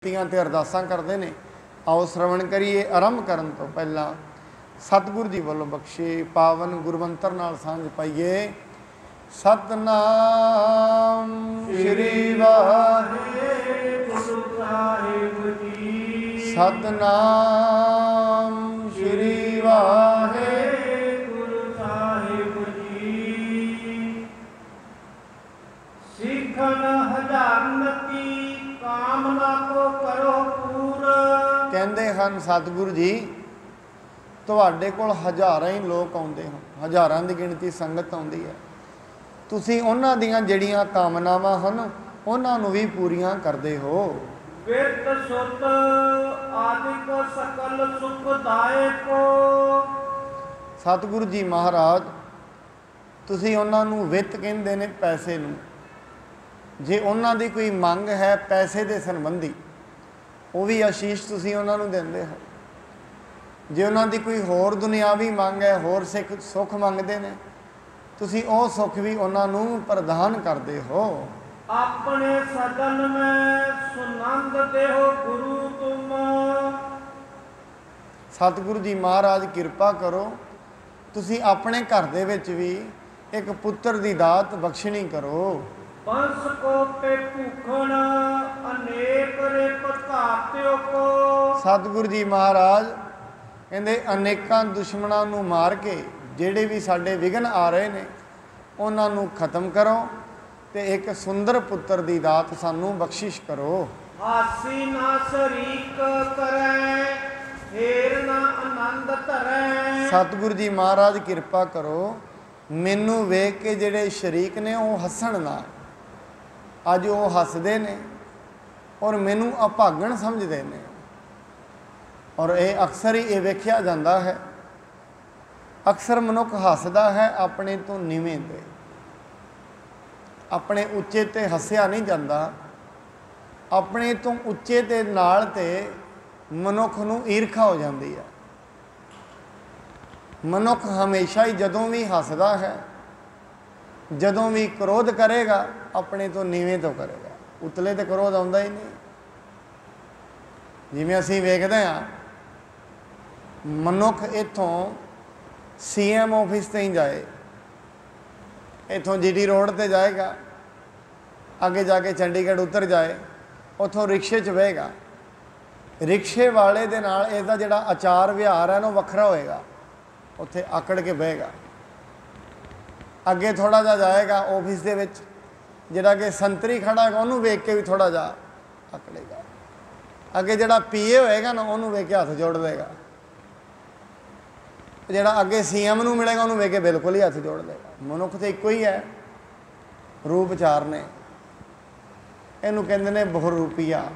बेनतियां ते अरदासां करते हैं। आओ श्रवण करिए। आरंभ करन तो पहला सतगुरु जी वालों बख्शे पावन गुरमंत्र नाल सांझ पाइए। सतनाम श्री वाहिगुरु साहिब जी। सतनाम श्री वाहिगुरु साहिब जी। सिखन हजारनती कामना को करो पूर। कहते हैं सतगुरु जी तुहाडे कोल हज़ारां ही लोग आउंदे हैं, हज़ारां की गिणती संगत आउंदी है। तुसीं उन्हां दीयां जिहड़ियां कामनावां हन उन्हां नूं भी पूरीआं करदे हो। विरत सुत आदिक सकल सुखदायक। सतगुरु जी महाराज तुसीं उन्हां नूं वित्त कहंदे ने पैसे नूं। जे उन्हां दी कोई मंग है पैसे दे संबंधी वो भी आशीष तुसीं उन्हां नूं दिंदे हो। जे उन्हां दी कोई होर दुनियावी मंग है, होर सुख मंगते हैं, तुसीं वो सुख भी उन्हां नूं प्रदान करदे हो। अपने सदन में सुनंद देहो गुरु तुम। सतगुरु जी महाराज किरपा करो तुसीं अपने घर दे विच भी एक पुत्र दी दात बख्शणी करो। पंस को पे भूखण अनेक रे प्रताप्यो को। सतगुरु जी महाराज कहते अनेकां दुश्मनां नूं मार के ਜਿਹੜੇ भी साडे विघन आ रहे ने उन्हां नूं खत्म करो ते एक सुंदर पुत्र दी दात सानू बख्शिश करो। हासी ना शरीक करे फेर ना आनंद धरे। सतगुरु जी महाराज किरपा करो मैनू वेख के जिहड़े शरीक ने वो हसन ना। अज वो हसदे ने और मैनू अभागण समझते हैं और ये अक्सर ही ये वेख्या जाता है। अक्सर मनुख हसदा है अपने तो नीवें ते, अपने उच्चे ते हसिया नहीं जाता। अपने तो उच्चे ते नाल ते मनुख नूं ईरखा हो जाती है। मनुख हमेशा ही जदों भी हसदा है, जदों भी क्रोध करेगा अपने तो नीवें तो करेगा, उतले तो क्रोध आउंदा ही नहीं। जिवें असीं वेखदे हां मनुख इत्थों CM ऑफिस ते ही जाए, इत्थों GT रोड ते जाएगा, आगे जाके चंडीगढ़ उतर जाए, उतों रिक्शे च बहेगा। रिक्शे वाले दे नाल इसदा जिहड़ा आचार व्यवहार है ना वखरा होएगा, उत्थे आकड़ के बहेगा। अगे थोड़ा जा जाएगा ऑफिस दे विच जिहड़ा कि संतरी खड़ा है उन्होंने वेख के भी थोड़ा जा आकड़ेगा। अगे जिहड़ा PA होएगा ना उन्होंने वेख के हथ जोड़ देगा। जिहड़ा अगे CM नूं मिलेगा उन्होंने वेख के बिल्कुल ही हथ जोड़ देगा। मनुख तो एको ही है, रूप चार ने। इनू कहते ने बहुरूपिया।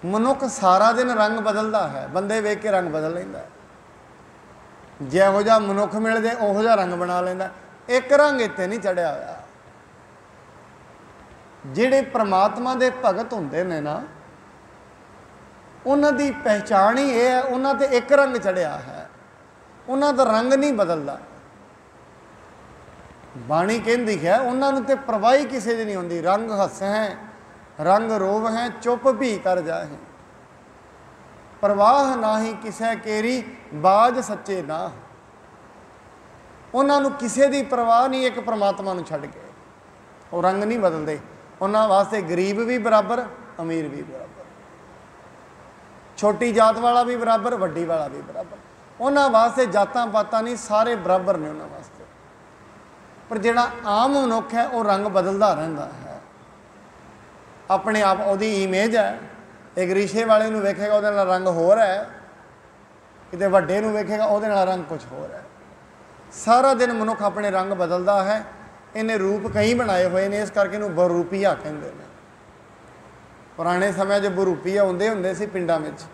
मनुख सारा दिन रंग बदलता है, बंदे वेख के रंग बदल लेंदा है। जिहो जिहा मनुख मिल जाए उहो जिहा रंग बना लेंदा। एक रंग इत्ते नहीं चढ़िया होया। जिहड़े परमात्मा दे भगत हुंदे ने ना उन्हां दी पहचान ही यह है, उन्हां ते एक रंग चढ़िया है, उन्हां दा रंग नहीं बदलता। बाणी कहंदी है उन्हां नूं ते परवाह ही किसी दी नहीं हुंदी। रंग हस है रंग रोव है चुप भी कर जाए, परवाह नाही किसे केरी बाज सच्चे ना। उन्हां नूं किसे दी परवाह नहीं एक परमात्मा नूं छड्ड के। वो रंग नहीं बदलते। उन्हां वास्ते गरीब भी बराबर अमीर भी बराबर, छोटी जात वाला भी बराबर वड्डी वाला भी बराबर। उन्हां वास्ते जातां पातां नहीं, सारे बराबर ने उन्हां वास्ते। पर जिहड़ा आम मनुख है वो रंग बदलता रहता है। अपने आप उहदी इमेज है। एक रिक्शे वाले नूं वेखेगा उहदे नाल रंग होर है, किते वड्डे नूं वेखेगा उहदे नाल रंग कुछ होर है। सारा दिन मनुख अपने रंग बदलता है। इन्हें रूप कई बनाए हुए ने, इस करके इहनूं बहुरूपिया कहंदे ने। पुराने समय जो बहुरूपिया हुंदे हुंदे सी पिंडां विच,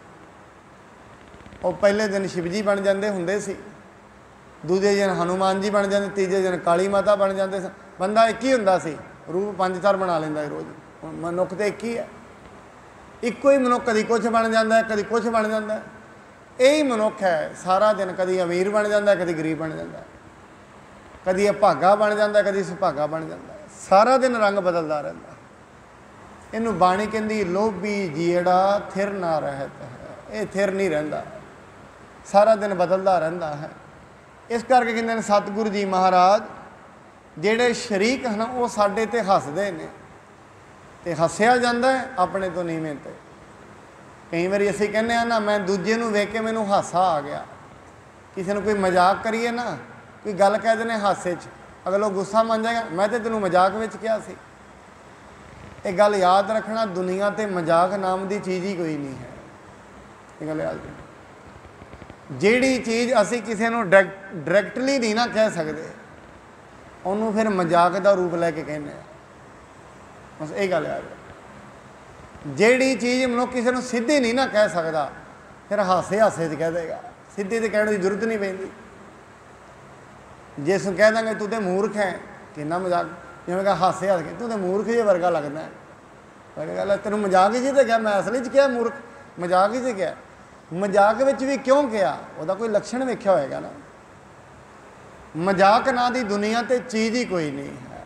वो पहले दिन शिवजी बन जाते होंदे सी, दूजे दिन हनुमान जी बन जाते, तीजे दिन काली माता बन जाते। बंदा एक ही हुंदा सी, रूप 5-4 बना लेंदा रोज़। मनुख तो एक ही है, इक्को ही मनुख कभी कुछ बन जाता है, कभी कुछ बन जाता है। यही मनुख है सारा दिन, कभी अमीर बन जाता है, कभी गरीब बन जाता है, कभी अभागा बन जाता है, कभी सुभागा बन जाता है। सारा दिन रंग बदलता रहता। ਇਹਨੂੰ ਬਾਣੀ ਕਹਿੰਦੀ ਲੋਭੀ ਜੀੜਾ ਥਿਰ ਨਾ ਰਹਿਤ ਹੈ। ਇਹ ਥਿਰ ਨਹੀਂ ਰਹਿੰਦਾ, ਸਾਰਾ ਦਿਨ ਬਦਲਦਾ ਰਹਿੰਦਾ ਹੈ। ਇਸ ਕਰਕੇ ਕਹਿੰਦੇ ਨੇ ਸਤਿਗੁਰੂ ਜੀ ਮਹਾਰਾਜ ਜਿਹੜੇ ਸ਼ਰੀਕ ਹਨ ਉਹ ਸਾਡੇ 'ਤੇ ਹੱਸਦੇ ਨੇ, ਅਤੇ ਹੱਸਿਆ ਜਾਂਦਾ ਹੈ ਆਪਣੇ ਤੋਂ ਨੀਵੇਂ 'ਤੇ। ਕਈ ਵਾਰੀ ਅਸੀਂ ਕਹਿੰਦੇ ਹਾਂ ਨਾ, ਮੈਂ ਦੂਜੇ ਨੂੰ ਵੇਖ ਕੇ ਮੈਨੂੰ ਹਾਸਾ ਆ ਗਿਆ। ਕਿਸੇ ਨੂੰ ਕੋਈ ਮਜ਼ਾਕ ਕਰੀਏ ਨਾ, ਕੋਈ ਗੱਲ ਕਹਿ ਦਿੰਦੇ ਹਾਸੇ 'ਚ, ਅਗਲਾ ਗੁੱਸਾ ਮੰਨ ਜਾਏਗਾ, ਮੈਂ ਤਾਂ ਤੈਨੂੰ ਮਜ਼ਾਕ ਵਿੱਚ ਕਿਹਾ ਸੀ। ਇਹ ਗੱਲ ਯਾਦ ਰੱਖਣਾ, ਦੁਨੀਆ 'ਤੇ ਮਜ਼ਾਕ ਨਾਮ ਦੀ ਚੀਜ਼ ਹੀ ਕੋਈ ਨਹੀਂ ਹੈ। ਇਹ ਗੱਲ ਯਾਦ ਰੱਖਣਾ। ਜਿਹੜੀ ਚੀਜ਼ ਅਸੀਂ ਕਿਸੇ ਨੂੰ ਡਾਇਰੈਕਟਲੀ ਨਹੀਂ ਨਾ ਕਹਿ ਸਕਦੇ, ਉਹਨੂੰ ਫਿਰ ਮਜ਼ਾਕ ਦਾ ਰੂਪ ਲੈ ਕੇ ਕਹਿੰਦੇ ਹਾਂ। ਬਸ ਇਹ ਗੱਲ ਯਾਦ ਰੱਖ। ਜਿਹੜੀ ਚੀਜ਼ ਮਨੁੱਖ ਕਿਸੇ ਨੂੰ ਸਿੱਧੀ ਨਹੀਂ ਨਾ ਕਹਿ ਸਕਦਾ, ਫਿਰ ਹਾਸੇ 'ਚ ਕਹਿ ਦੇਗਾ। ਸਿੱਧੀ ਤੇ ਕਹਿਣ ਦੀ ਜ਼ਰੂਰਤ ਨਹੀਂ ਪੈਂਦੀ। ਜਿਸ ਨੂੰ ਕਹਿ ਦਾਂਗੇ ਤੂੰ ਤਾਂ ਮੂਰਖ ਹੈ, ਕਿੰਨਾ ਮਜ਼ਾਕ, ਜਿਵੇਂ ਕਿ ਹਾਸੇ ਕੇ ਤੂੰ ਤਾਂ ਮੂਰਖ ਜਿਹੇ ਵਰਗਾ ਲੱਗਦਾ ਹੈ। ਪਰ ਗੱਲ ਤੈਨੂੰ ਮਜ਼ਾਕ ਹੀ ਤਾਂ ਕਿਹਾ, ਮੈਂ ਅਸਲੀ 'ਚ ਕਿਹਾ ਮੂਰਖ, ਮਜ਼ਾਕ ਹੀ 'ਚ ਕਿਹਾ। ਮਜ਼ਾਕ ਵਿੱਚ ਵੀ ਕਿਉਂ ਕਿਹਾ, ਉਹਦਾ ਕੋਈ ਲੱਛਣ ਵੇਖਿਆ ਹੋਏਗਾ ਨਾ। ਮਜ਼ਾਕ ਨਾਂ ਦੀ ਦੁਨੀਆ 'ਤੇ ਚੀਜ਼ ਹੀ ਕੋਈ ਨਹੀਂ ਹੈ।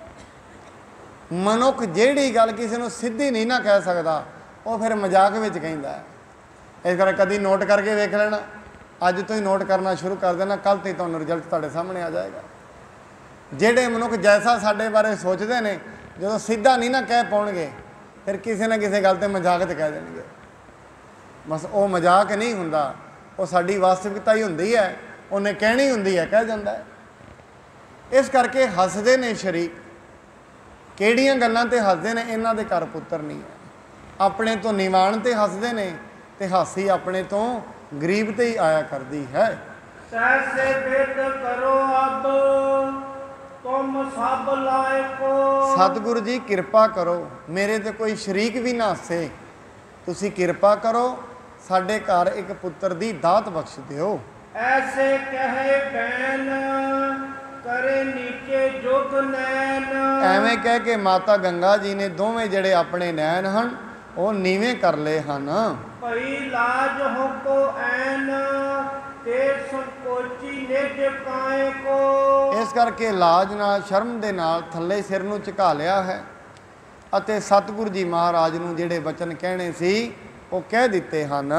ਮਨੁੱਖ ਜਿਹੜੀ ਗੱਲ ਕਿਸੇ ਨੂੰ ਸਿੱਧੀ ਨਹੀਂ ਨਾ ਕਹਿ ਸਕਦਾ, ਉਹ ਫਿਰ ਮਜ਼ਾਕ ਵਿੱਚ ਕਹਿੰਦਾ ਹੈ। ਇਸ ਕਰਕੇ ਕਦੀ ਨੋਟ ਕਰਕੇ ਵੇਖ ਲੈਣਾ, ਅੱਜ ਤੋਂ ਹੀ ਨੋਟ ਕਰਨਾ ਸ਼ੁਰੂ ਕਰ ਦੇਣਾ, ਕੱਲ੍ਹ ਤੋਂ ਹੀ ਤੁਹਾਨੂੰ ਰਿਜ਼ਲਟ ਤੁਹਾਡੇ ਸਾਹਮਣੇ ਆ ਜਾਏਗਾ। ਜਿਹੜੇ ਮਨੁੱਖ ਜੈਸਾ ਸਾਡੇ ਬਾਰੇ ਸੋਚਦੇ ਨੇ, ਜਦੋਂ ਸਿੱਧਾ ਨਹੀਂ ਨਾ ਕਹਿ ਪਾਉਣਗੇ, ਫਿਰ ਕਿਸੇ ਨਾ ਕਿਸੇ ਗੱਲ 'ਤੇ ਮਜ਼ਾਕ 'ਚ ਕਹਿ ਦੇਣਗੇ। ਬਸ ਉਹ ਮਜ਼ਾਕ ਨਹੀਂ ਹੁੰਦਾ, ਉਹ ਸਾਡੀ ਵਾਸਤਵਿਕਤਾ ਹੀ ਹੁੰਦੀ ਹੈ। ਉਹਨੇ ਕਹਿਣੀ ਹੁੰਦੀ ਹੈ, ਕਹਿ ਜਾਂਦਾ ਹੈ। ਇਸ ਕਰਕੇ ਹੱਸਦੇ ਨੇ ਸ਼ਰੀਕ। ਕਿਹੜੀਆਂ ਗੱਲਾਂ 'ਤੇ ਹੱਸਦੇ ਨੇ? ਇਹਨਾਂ ਦੇ ਘਰ ਪੁੱਤਰ ਨਹੀਂ ਹੈ। ਆਪਣੇ ਤੋਂ ਨਿਵਾਣ 'ਤੇ ਹੱਸਦੇ ਨੇ, ਅਤੇ ਹਾਸੀ ਆਪਣੇ ਤੋਂ ਗਰੀਬ 'ਤੇ ਹੀ ਆਇਆ ਕਰਦੀ ਹੈ। ਸਹਿਸੇ ਬਿਰਧ ਕਰੋ ਅਬ ਤੁਮ ਸਭ ਲਾਇਕੋ। ਸਤਿਗੁਰੂ ਜੀ ਕਿਰਪਾ ਕਰੋ, ਮੇਰੇ 'ਤੇ ਕੋਈ ਸ਼ਰੀਕ ਵੀ ਨਾ ਹੱਸੇ। ਤੁਸੀਂ ਕਿਰਪਾ ਕਰੋ, ਸਾਡੇ ਘਰ ਇੱਕ ਪੁੱਤਰ ਦੀ ਦਾਤ ਬਖਸ਼ ਦਿਓ। ਐਸੇ ਕਹੇ ਬੈਨ ਕਰੇ ਨੀਚੇ ਜੁਗ ਨੈਣ। ਐਵੇਂ ਕਹਿ ਕੇ ਮਾਤਾ ਗੰਗਾ ਜੀ ਨੇ ਦੋਵੇਂ ਜਿਹੜੇ ਆਪਣੇ ਨੈਣ ਹਨ ਉਹ ਨੀਵੇਂ ਕਰ ਲਏ ਹਨ। ਭਈ ਲਾਜ ਹੋ ਕੋ ਐਨ ਤੇ ਸੰਕੋਚੀ ਨਿਜ ਕਾਏ ਕੋ। ਇਸ ਕਰਕੇ ਲਾਜ ਨਾਲ, ਸ਼ਰਮ ਦੇ ਨਾਲ ਥੱਲੇ ਸਿਰ ਨੂੰ ਝੁਕਾ ਲਿਆ ਹੈ, ਅਤੇ ਸਤਿਗੁਰੂ ਜੀ ਮਹਾਰਾਜ ਨੂੰ ਜਿਹੜੇ ਬਚਨ ਕਹਿਣੇ ਸੀ ਉਹ ਕਹਿ ਦਿੱਤੇ ਹਨ।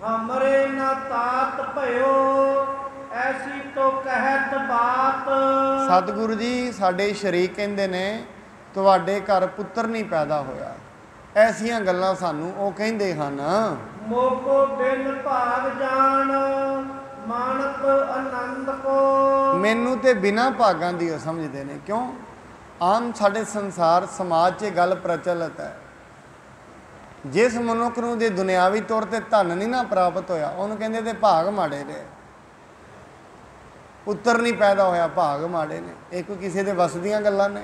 ਹਮਰੇ ਨਾ ਤਾਤ ਭਇਓ ਐਸੀ ਤੋ ਕਹਿਤ ਬਾਤ। ਸਤਿਗੁਰੂ ਜੀ ਸਾਡੇ ਸ਼ਰੀਕ ਕਹਿੰਦੇ ਨੇ ਤੁਹਾਡੇ ਘਰ ਪੁੱਤਰ ਨਹੀਂ ਪੈਦਾ ਹੋਇਆ, ਐਸੀਆਂ ਗੱਲਾਂ ਸਾਨੂੰ ਉਹ ਕਹਿੰਦੇ ਹਨ। ਮੋਕੋ ਬਿਨ ਭਾਗ ਜਾਣ ਮਾਨਕ ਆਨੰਦ ਕੋ। ਮੈਨੂੰ ਤੇ ਬਿਨਾਂ ਭਾਗਾਂ ਦੀ ਉਹ ਸਮਝਦੇ ਨੇ। ਕਿਉਂ? ਆਮ ਸਾਡੇ ਸੰਸਾਰ ਸਮਾਜ 'ਚ ਗੱਲ ਪ੍ਰਚਲਿਤ ਹੈ, ਜਿਸ ਮਨੁੱਖ ਨੂੰ ਜੇ ਦੁਨਿਆਵੀ ਤੌਰ 'ਤੇ ਧਨ ਨਹੀਂ ਨਾ ਪ੍ਰਾਪਤ ਹੋਇਆ, ਉਹਨੂੰ ਕਹਿੰਦੇ ਤੇ ਭਾਗ ਮਾੜੇ ਨੇ। ਪੁੱਤਰ ਨਹੀਂ ਪੈਦਾ ਹੋਇਆ, ਭਾਗ ਮਾੜੇ ਨੇ। ਇਹ ਕੋਈ ਕਿਸੇ ਦੇ ਵੱਸ ਦੀਆਂ ਗੱਲਾਂ ਨੇ?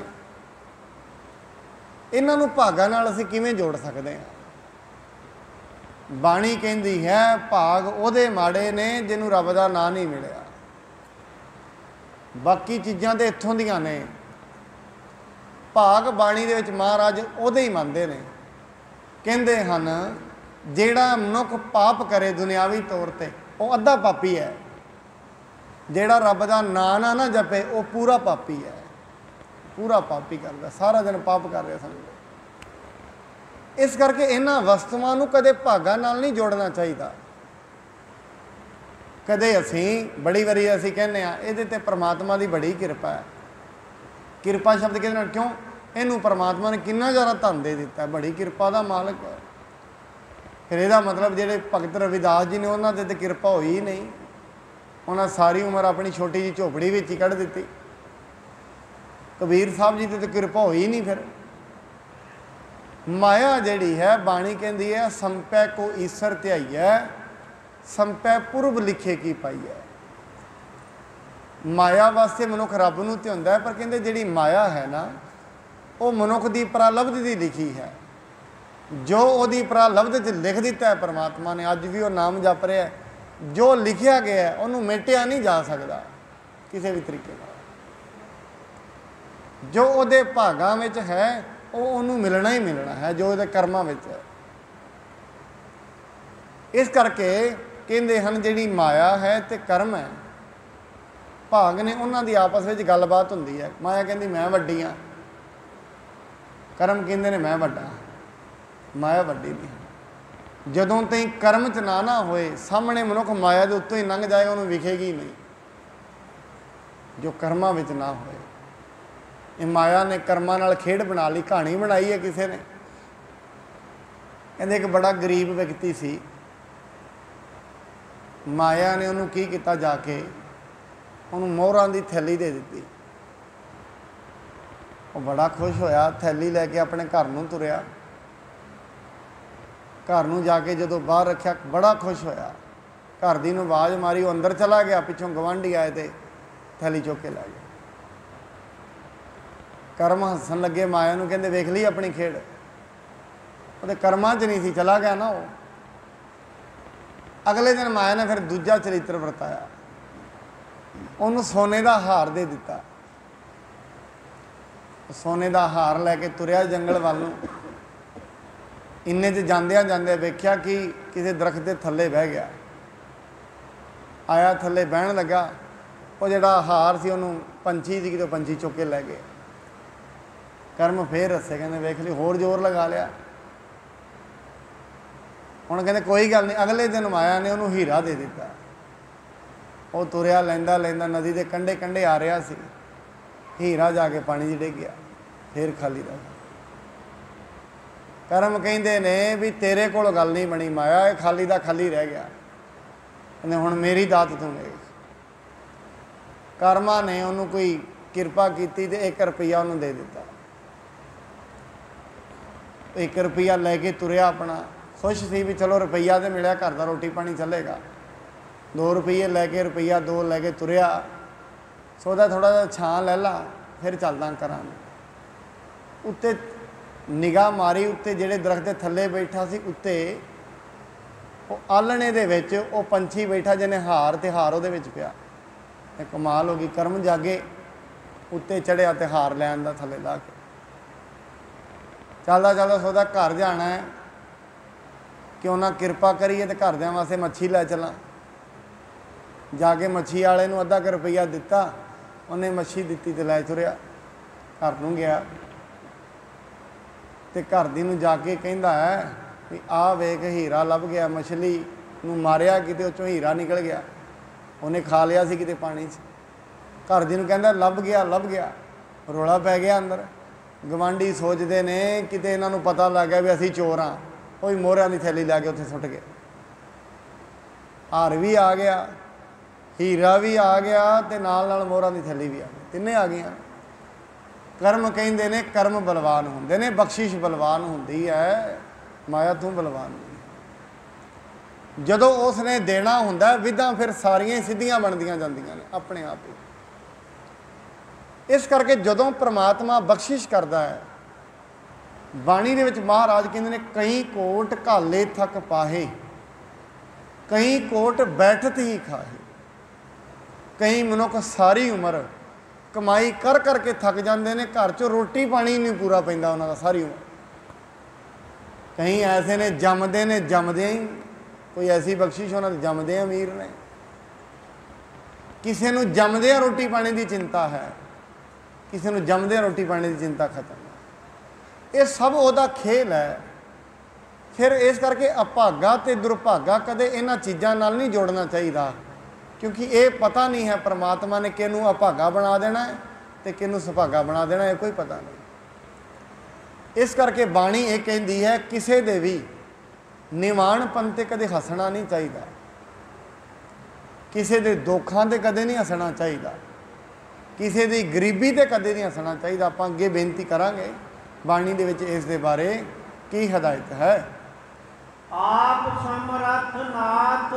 ਇਹਨਾਂ ਨੂੰ ਭਾਗਾਂ ਨਾਲ ਅਸੀਂ ਕਿਵੇਂ ਜੋੜ ਸਕਦੇ ਹਾਂ? ਬਾਣੀ ਕਹਿੰਦੀ ਹੈ ਭਾਗ ਉਹਦੇ ਮਾੜੇ ਨੇ ਜਿਹਨੂੰ ਰੱਬ ਦਾ ਨਾਂ ਨਹੀਂ ਮਿਲਿਆ। ਬਾਕੀ ਚੀਜ਼ਾਂ ਤਾਂ ਇੱਥੋਂ ਦੀਆਂ ਨੇ। ਭਾਗ ਬਾਣੀ ਦੇ ਵਿੱਚ ਮਹਾਰਾਜ ਉਹਦੇ ਹੀ ਮੰਨਦੇ ਨੇ। ਕਹਿੰਦੇ ਹਨ ਜਿਹੜਾ ਮਨੁੱਖ ਪਾਪ ਕਰੇ ਦੁਨਿਆਵੀ ਤੌਰ 'ਤੇ, ਉਹ ਅੱਧਾ ਪਾਪੀ ਹੈ। ਜਿਹੜਾ ਰੱਬ ਦਾ ਨਾਂ ਨਾ ਜਪੇ, ਉਹ ਪੂਰਾ ਪਾਪੀ ਹੈ। ਪੂਰਾ ਪਾਪੀ ਕਰਦਾ, ਸਾਰਾ ਦਿਨ ਪਾਪ ਕਰ ਰਿਹਾ ਸਮਝੋ। ਇਸ ਕਰਕੇ ਇਹਨਾਂ ਵਸਤੂਆਂ ਨੂੰ ਕਦੇ ਭਾਗਾਂ ਨਾਲ ਨਹੀਂ ਜੋੜਨਾ ਚਾਹੀਦਾ। ਕਦੇ ਅਸੀਂ ਬੜੀ ਵਾਰੀ ਅਸੀਂ ਕਹਿੰਦੇ ਹਾਂ ਇਹਦੇ 'ਤੇ ਪਰਮਾਤਮਾ ਦੀ ਬੜੀ ਕਿਰਪਾ ਹੈ। ਕਿਰਪਾ ਸ਼ਬਦ ਕਿਹਦੇ ਨਾਲ? ਕਿਉਂ? ਇਹਨੂੰ ਪਰਮਾਤਮਾ ਨੇ ਕਿੰਨਾ ਜ਼ਿਆਦਾ ਧਨ ਦੇ ਦਿੱਤਾ, ਬੜੀ ਕਿਰਪਾ ਦਾ ਮਾਲਕ ਹੈ। ਫਿਰ ਇਹਦਾ ਮਤਲਬ ਜਿਹੜੇ ਭਗਤ ਰਵਿਦਾਸ ਜੀ ਨੇ ਉਹਨਾਂ 'ਤੇ ਤਾਂ ਕਿਰਪਾ ਹੋਈ ਹੀ ਨਹੀਂ। ਉਹਨਾਂ ਸਾਰੀ ਉਮਰ ਆਪਣੀ ਛੋਟੀ ਜਿਹੀ ਝੋਪੜੀ ਵਿੱਚ ਹੀ ਕੱਢ ਦਿੱਤੀ। ਕਬੀਰ ਸਾਹਿਬ ਜੀ 'ਤੇ ਤਾਂ ਕਿਰਪਾ ਹੋਈ ਨਹੀਂ। ਫਿਰ ਮਾਇਆ ਜਿਹੜੀ ਹੈ, ਬਾਣੀ ਕਹਿੰਦੀ ਹੈ ਸੰਪੈ ਕੋ ਈਸਰ ਧਿਆਈਐ ਸੰਪੈ ਪੁਰਬ ਲਿਖੇ ਕੀ ਪਾਈਐ। ਮਾਇਆ ਵਾਸਤੇ ਮਨੁੱਖ ਰੱਬ ਨੂੰ ਧਿਆਉਂਦਾ ਹੈ, ਪਰ ਕਹਿੰਦੇ ਜਿਹੜੀ ਮਾਇਆ ਹੈ ਨਾ, ਉਹ ਮਨੁੱਖ ਦੀ ਪ੍ਰਾਲਬਧ ਦੀ ਲਿਖੀ ਹੈ। ਜੋ ਉਹਦੀ ਪ੍ਰਾਲਬਧ 'ਚ ਲਿਖ ਦਿੱਤਾ ਹੈ ਪਰਮਾਤਮਾ ਨੇ, ਅੱਜ ਵੀ ਉਹ ਨਾਮ ਜਪ ਰਿਹਾ। ਜੋ ਲਿਖਿਆ ਗਿਆ ਉਹਨੂੰ ਮਿਟਿਆ ਨਹੀਂ ਜਾ ਸਕਦਾ ਕਿਸੇ ਵੀ ਤਰੀਕੇ ਨਾਲ। ਜੋ ਉਹਦੇ ਭਾਗਾਂ ਵਿੱਚ ਹੈ ਉਹ ਉਹਨੂੰ ਮਿਲਣਾ ਹੀ ਮਿਲਣਾ ਹੈ, ਜੋ ਉਹਦੇ ਕਰਮਾਂ ਵਿੱਚ ਹੈ। ਇਸ ਕਰਕੇ ਕਹਿੰਦੇ ਹਨ ਜਿਹੜੀ ਮਾਇਆ ਹੈ ਤੇ ਕਰਮ ਹੈ, ਭਾਗ ਨੇ, ਉਹਨਾਂ ਦੀ ਆਪਸ ਵਿੱਚ ਗੱਲਬਾਤ ਹੁੰਦੀ ਹੈ। ਮਾਇਆ ਕਹਿੰਦੀ ਮੈਂ ਵੱਡੀ ਹਾਂ, ਕਰਮ ਕਹਿੰਦੇ ਨੇ ਮੈਂ ਵੱਡਾ। माया वड्डी नहीं। जदों तई कर्म च ना होए सामने मनुख माया के उत्तों ही लंघ जाएगा, उन्होंने विखेगी नहीं जो कर्मां विच ना होए। ये माया ने कर्मां नाल खेड बना ली, कहानी बनाई है किसी ने। कहते एक बड़ा गरीब व्यक्ति सी, माया ने उन्होंने की किया, जाके उन्होंने मोहरां दी थैली दे दी। वो बड़ा खुश होया, थैली लैके अपने घर नूं तुरिया। घर नूं जाके जदों बाहर रखा बड़ा खुश होया, घर दी नूं आवाज़ मारी, वो अंदर चला गया, पिछों गवांढी आए तो थैली चुक के लै गए। कर्म हसन लगे, माया नूं कहंदे वेख ली अपनी खेड, वो कर्मां च नहीं सी, चला गया ना वो। अगले दिन माया ने फिर दूजा चरित्र वरताया, उन्होंने सोने का हार दे दिता। सोने का हार लैके तुरिया जंगल वाल नूं। इन्ने च जांदियां जांदियां वेख्या कि किसी दरख्त के थल्ले बह गया। आया थल्ले बहन लगा, वो जिहड़ा हार सी उन्होंने पंछी सी, तो पंछी चुक के लै गए। कर्म फिर हसे, कहते वेख ली, होर जोर लगा लिया। हुण कहते कोई गल नहीं, अगले दिन माया ने उन्होंने हीरा दे दिता। वो तुरिया लैंदा लैंदा नदी के कंढे कंढे आ रहा सी, हीरा जाके पानी च डिग गया, फिर खाली रह गया। कर्म कहते ने भी तेरे कोल गल नहीं बनी माया, ये खाली का खाली रह गया। कहते हुण मेरी दात तू ले। कर्मा ने उन्होंने कोई किरपा की तो 1 रुपया उन्होंने दे दिता। 1 रुपया लैके तुरिया अपना, खुश सी भी चलो रुपया तो मिलिया, घर का रोटी पानी चलेगा। 2 रुपये लैके, रुपया 2 लैके तुरिया, सोचा थोड़ा जा छां लै ला, फिर चलदा घरां। उत्ते निगाह मारी, उत्ते जेड़े दरख्त के थल्ले बैठा सी, उत्ते वो आलने दे विच वो पंछी बैठा जिन्हें हार ते हार उहदे विच पिया। कमाल हो गई, कर्म जागे, उत्ते चढ़िया ते हार लैन दा थल्ले ला के चलदा चलदा सोचदा घर जाना है, क्यों ना किरपा करिए तो घरदियां वास्ते मच्छी लै चलां। जाके मच्छी वाले नूं अद्धा क रुपया दिता, उन्हें मच्छी दिती तो लै तुरिया, घर नूं गया ते घर दी नूं जाके कहंदा है भी आ वेख हीरा लभ गया। मछली नूं मारिया किते उह चों हीरा निकल गया, उन्हें खा लिया सी किते पानी च। घर दी नूं कहंदा लभ गया। रौला पै गया अंदर। गवांढी सोचते ने किते इन्हां नूं पता लग गया भी असीं चोर हाँ, कोई मोहरियां दी थैली लैके उत्थे सुੱਟ गए। हार भी आ गया, हीरा भी आ गया, ते नाल नाल मोहरां दी थैली भी आ गई, तिन्ने आ गई। कर्म कहते ने कर्म बलवान होंदे ने, बख्शिश बलवान होंदी है, माया तू बलवान नहीं। जदों उसने देना हुंदा विधां फिर सारियां सीधियां बनदियां जांदियां ने अपने आप ही। इस करके जदों परमात्मा बख्शिश करता है, बाणी दे विच महाराज कहंदे ने कई कोट घाले थक पाहे, कई कोट बैठत ही खाहे। कई मनुख सारी उम्र कमाई कर करके थक जाते हैं, घर चो रोटी पानी नहीं पूरा पैंदा उन्हां दा सारी उम्र। कई ऐसे ने जमदे ही कोई ऐसी बख्शिश उन्हां दे जमदे अमीर ने, किसी नूं जमदे रोटी पानी की चिंता है, किसी नूं जमदे रोटी पानी की चिंता खत्म। ये सब उहदा खेल है। फिर इस करके अभागा ते दुर्भागा कदे इन्हां चीज़ां नाल नहीं जोड़ना चाहिए, क्योंकि ये पता नहीं है परमात्मा ने किनू अभागा बना देना है तो किनू सुभागा बना देना है, कोई पता नहीं। इस करके बाणी ये कहती है किसी दे भी निवाणपन ते कदे हसना नहीं चाहिए, किसी दे दुखों ते कदे नहीं हसना चाहिए, किसी दी गरीबी ते कदे नहीं हसना चाहिए। आप अगे बेनती करांगे बाणी दे विच इस दे बारे की हदायत है। आप समरथ नाथ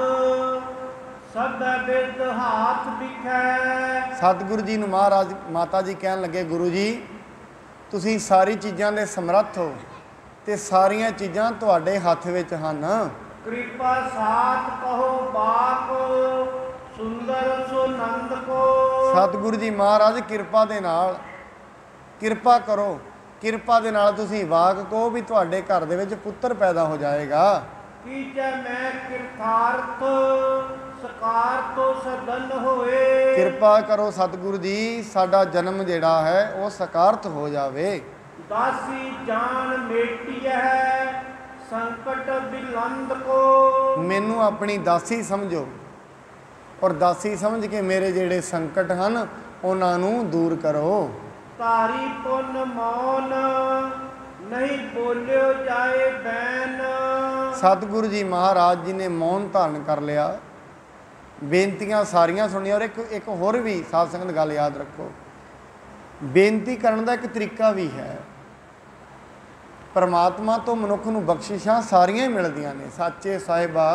सब बिद हाथ बिखै। सतगुरु जी महाराज माता जी कहन लगे, गुरु जी तुसीं सारी चीज़ों के समर्थ हो ते सारियां चीज़ां तुहाडे हत्थ विच हन। कृपा साथ कहो बाप सुंदर सुनंद को। सतगुरु जी महाराज किरपा दे नाल किरपा करो, किरपा दे नाल तुसीं वाक कहो भी तुहाडे घर दे विच पुत्तर पैदा हो जाएगा। कीजै मैं किरथार्थ सकार तो सदन होए। किरपा करो सतगुरु जी साडा जन्म जिहड़ा है वह सकारत हो जावे। दासी जान मेटी है संकट बिलंद को। मैनू अपनी दासी समझो और दासी समझ के मेरे जेड़े संकट हैं उन्होंने दूर करो। तारी पुन मौन नहीं बोलियो जाए बैन। सतगुरु जी महाराज जी ने मौन धारण कर लिया, बेनतियां सारियां सुनिया। और एक होर भी साध संगत गल याद रखो, बेनती करने का एक तरीका भी है। परमात्मा तो मनुख नूं बख्शिशां सारियां ही मिलदियां ने। साचे साहिबा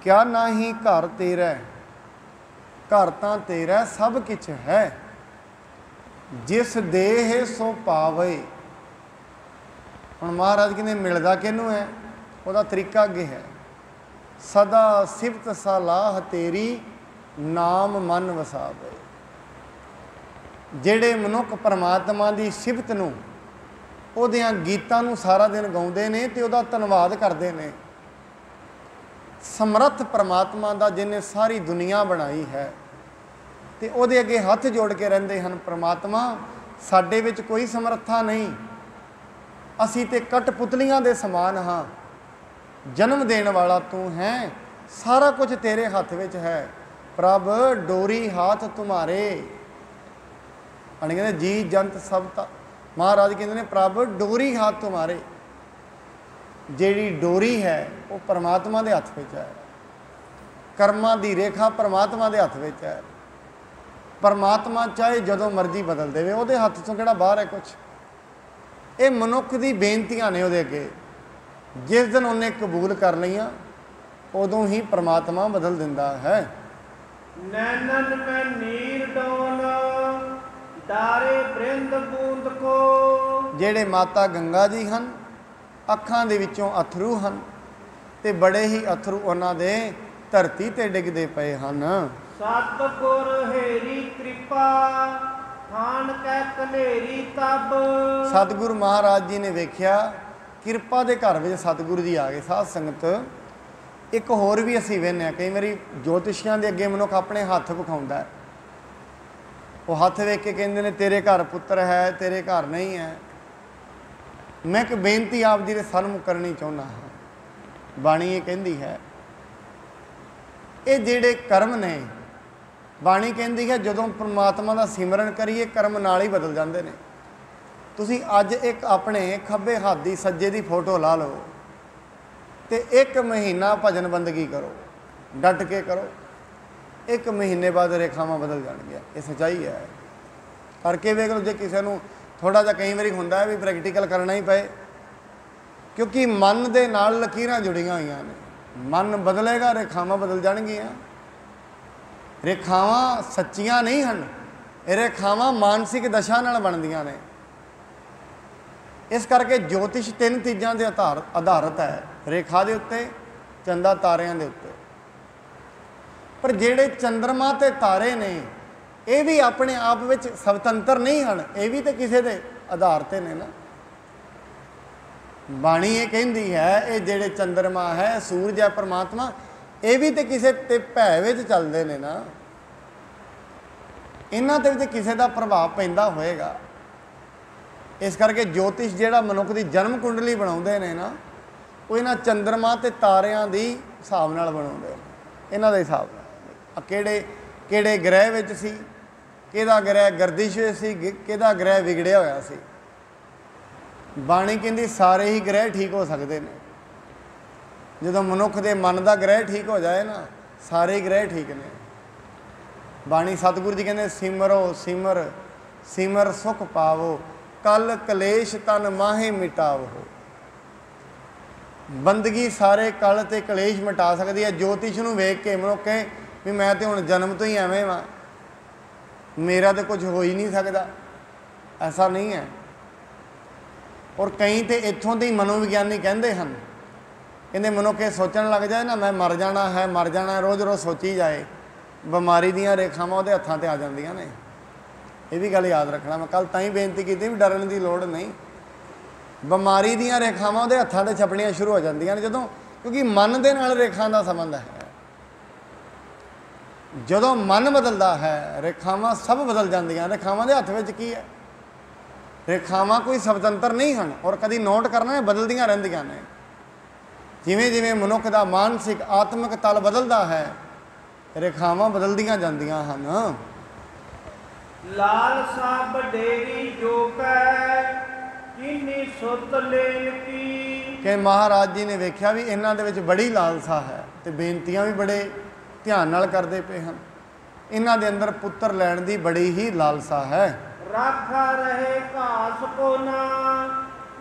क्या ना ही घर तेरा, घर तां तेरा सब किछ है। जिस देह सो पावे। हुण महाराज कहते मिलदा किनू है, ਉਹਦਾ तरीका अगे है। सदा सिफत सलाह तेरी नाम मन वसावे। ਜਿਹੜੇ ਮਨੁੱਖ परमात्मा की सिफत ਨੂੰ ਉਹਦਿਆਂ ਗੀਤਾਂ ਨੂੰ ਸਾਰਾ दिन ਗਾਉਂਦੇ ਨੇ ਤੇ ਉਹਦਾ ਧੰਨਵਾਦ ਕਰਦੇ ਨੇ। ਸਮਰੱਥ परमात्मा ਦਾ ਜਿਹਨੇ ਸਾਰੀ ਦੁਨੀਆ ਬਣਾਈ ਹੈ ਤੇ ਉਹਦੇ ਅੱਗੇ ਹੱਥ ਜੋੜ ਕੇ ਰਹਿੰਦੇ ਹਨ। परमात्मा ਸਾਡੇ ਵਿੱਚ ਕੋਈ ਸਮਰੱਥਾ ਨਹੀਂ, ਅਸੀਂ ਤੇ ਕਠਪੁਤਲੀਆਂ ਦੇ ਸਮਾਨ ਹਾਂ। जन्म देने वाला तू है, सारा कुछ तेरे हाथ विच है। प्रभ डोरी हाथ तुम्हारे। कहते जी जंत सब महाराज कहते हैं प्रभ डोरी हाथ तुम्हारे। जेड़ी डोरी है वो परमात्मा के हथ विच है। कर्मां दी रेखा परमात्मा के हथ विच है। परमात्मा चाहे जदों मर्जी बदल देवे, उहदे हथ चों किहड़ा बाहर है कुछ। ये मनुख दी बेनतियां ने उहदे अगे। जिस दिन उन्हें कबूल कर लिया उदों ही परमात्मा बदल दिंदा है। नैनन में नीर डोन डारे बृंद बूंद को। जेड़े माता गंगा जी हैं अखां दे विचों अथरू हैं ते बड़े ही अथरू उन्हां दे धरती ते डिगदे पए हन। सतगुर हेरी कृपा खान कै कनेरी तब। सतगुरु महाराज जी ने वेख्या किरपा के घर में सतगुरु जी आ गए। साध संगत एक होर भी असी वेखने कई बारी ज्योतिषियां के अगे मनुख अपने हथ विखाउंदा है। वो हथ वेख के कहते हैं तेरे घर पुत्र है, तेरे घर नहीं है। मैं एक बेनती आप जी के सन्मुख करनी चाहुंदा हाँ। बाणी ये कहती है ये जिहड़े कर्म ने, बाणी कहती है जदों परमात्मा का सिमरन करिए कर्म नाल ही बदल जाते हैं। तुसी अज एक अपने खब्बे हाथ की सज्जे की फोटो ला लो तो एक महीना भजन बंदगी करो, डट के करो, एक महीने बाद रेखावां बदल जाएंगे। ये सच्चाई है। करके वेख लो। जो किसी को थोड़ा जा कई बार होंदा है भी प्रैक्टिकल करना ही पे, क्योंकि मन दे नाल लकीरां जुड़ियां हुई ने। मन बदलेगा रेखावां बदल जाएगियां। रेखावां सच्चियां नहीं हैं, रेखावां मानसिक दशा नाल बनदियां ने। इस करके ज्योतिष तीन चीज़ों के आधारित है, रेखा के उत्ते, चंदा तारियां दे उत्ते। पर जेड़े चंद्रमा ते तारे ने ये भी अपने आप में स्वतंत्र नहीं हैं, ये भी तो किसी के आधार ते ने ना। बाणी ये कहती है ये जेड़े चंद्रमा है, सूरज है, परमात्मा, ये भी तो किसी ते भै विच चलते हैं ना। इन्हां ते भी तो किसी का प्रभाव पैंदा होएगा। इस करके ज्योतिष जिहड़ा मनुख की जन्म कुंडली बनाउंदे ने ना, वो इन्हां चंद्रमा ते तारियां दी हिसाब नाल बनाउंदे ने। इन्हां दे हिसाब नाल किहड़े किहड़े ग्रह विच सी, किहदा ग्रह गर्दिश विच सी, किहदा ग्रह विगड़िया होया सी। बाणी कहंदी सारे ही ग्रह ठीक हो सकते हैं। जदों मनुख दे मन का ग्रह ठीक हो जाए ना, सारे ग्रह ठीक ने। बाणी सतगुरु जी कहंदे सिमरो सिमर सिमर सुख पावो, कल कलेश तन माहे मिटावो। बंदगी सारे कल ते कलेश मिटा सकती है। ज्योतिष नूं वेख के मनुख कहे भी मैं तो हुण जन्म तो ही एवें वां, मेरा तो कुछ हो ही नहीं सकता, ऐसा नहीं है। और कई तो इत्थों के मनोविग्यानी कहते हैं, कहते मनुख ये सोचण लग जाए ना मैं मर जाना है, मर जाना है, रोज़ रोज़ सोची जाए, बीमारी दीयां रेखावां उहदे हत्थां ते आ जांदियां ने। ये भी गल याद रखना। मैं कल ताई बेनती की भी डरन की लोड़ नहीं। बीमारी दीयां रेखावां उहदे हत्थां ते छपणियां शुरू हो जांदियां ने जदों, क्योंकि मन दे नाल रेखा का संबंध है। जदों मन बदलता है रेखावां सब बदल जांदियां। रेखावां दे हत्थ विच की है, रेखावां कोई स्वतंत्र नहीं हैं और कभी नोट करना है बदलदियां रहिंदियां ने। ਜਿਵੇਂ ਜਿਵੇਂ ਮਨੁੱਖ ਦਾ ਮਾਨਸਿਕ ਆਤਮਿਕ ਤਲ ਬਦਲਦਾ ਹੈ, ਰੇਖਾਵਾਂ ਬਦਲਦੀਆਂ ਜਾਂਦੀਆਂ ਹਨ। ਲਾਲਸਾ ਵਡੇਰੀ ਜੋ ਕੈ ਕਿੰਨੀ ਸੁਤ ਲੈਣ ਕੀ। ਕਿ ਮਹਾਰਾਜ ਜੀ ਨੇ ਵੇਖਿਆ ਵੀ ਇਹਨਾਂ ਦੇ ਵਿੱਚ ਬੜੀ ਲਾਲਸਾ ਹੈ ਤੇ ਬੇਨਤੀਆਂ ਵੀ ਬੜੇ ਧਿਆਨ ਨਾਲ ਕਰਦੇ ਪਏ ਹਨ। ਇਹਨਾਂ ਦੇ ਅੰਦਰ ਪੁੱਤਰ ਲੈਣ ਦੀ ਬੜੀ ਹੀ ਲਾਲਸਾ ਹੈ। ਰਾਖਾ ਰਹੇ ਘਾਸ ਕੋ ਨਾ